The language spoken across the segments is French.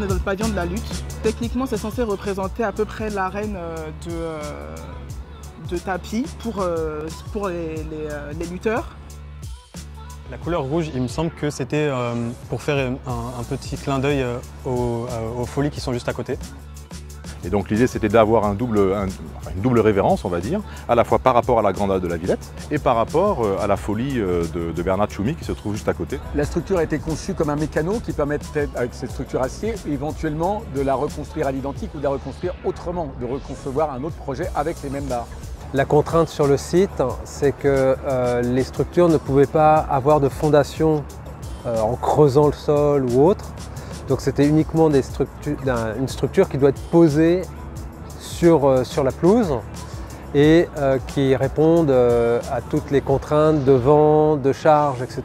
on est dans le pavillon de la lutte. Techniquement, c'est censé représenter à peu près l'arène de tapis pour les lutteurs. La couleur rouge, il me semble que c'était pour faire un petit clin d'œil aux folies qui sont juste à côté. Et donc l'idée c'était d'avoir une double révérence, on va dire, à la fois par rapport à la Grande Halle de la Villette et par rapport à la folie de Bernard Tchoumi qui se trouve juste à côté. La structure a été conçue comme un mécano qui permettrait, avec cette structure acier, éventuellement de la reconstruire à l'identique ou de la reconstruire autrement, de reconcevoir un autre projet avec les mêmes barres. La contrainte sur le site, c'est que les structures ne pouvaient pas avoir de fondation en creusant le sol ou autre. Donc c'était uniquement une structure qui doit être posée sur la pelouse et qui répondent à toutes les contraintes de vent, de charge, etc.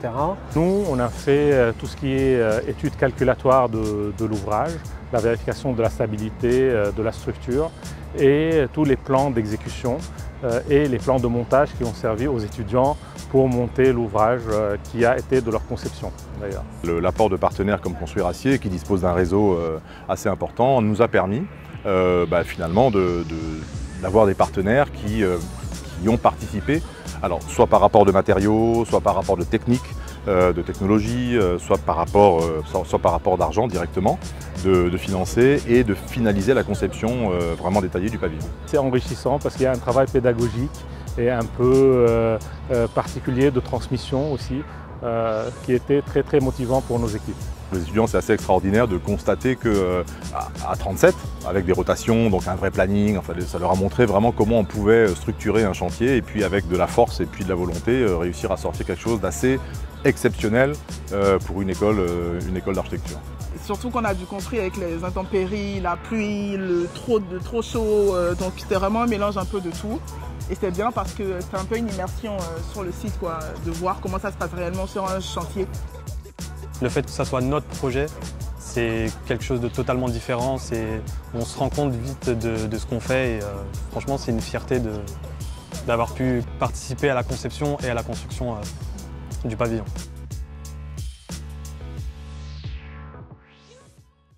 Nous, on a fait tout ce qui est étude calculatoire de l'ouvrage, la vérification de la stabilité de la structure et tous les plans d'exécution et les plans de montage qui ont servi aux étudiants pour monter l'ouvrage qui a été de leur conception d'ailleurs. L'apport de partenaires comme Construire Acier, qui dispose d'un réseau assez important, nous a permis finalement d'avoir des partenaires qui ont participé, alors soit par rapport de matériaux, soit par rapport de techniques, de technologie, soit par rapport d'argent directement, de financer et de finaliser la conception vraiment détaillée du pavillon. C'est enrichissant parce qu'il y a un travail pédagogique et un peu particulier de transmission aussi qui était très très motivant pour nos équipes. Les étudiants, c'est assez extraordinaire de constater qu'à 37, avec des rotations, donc un vrai planning, enfin, ça leur a montré vraiment comment on pouvait structurer un chantier et puis avec de la force et puis de la volonté, réussir à sortir quelque chose d'assez exceptionnel pour une école d'architecture. Surtout qu'on a dû construire avec les intempéries, la pluie, le trop chaud, donc c'était vraiment un mélange un peu de tout. Et c'était bien parce que c'était un peu une immersion sur le site, quoi, de voir comment ça se passe réellement sur un chantier. Le fait que ça soit notre projet, c'est quelque chose de totalement différent. On se rend compte vite de ce qu'on fait et franchement c'est une fierté d'avoir pu participer à la conception et à la construction du pavillon.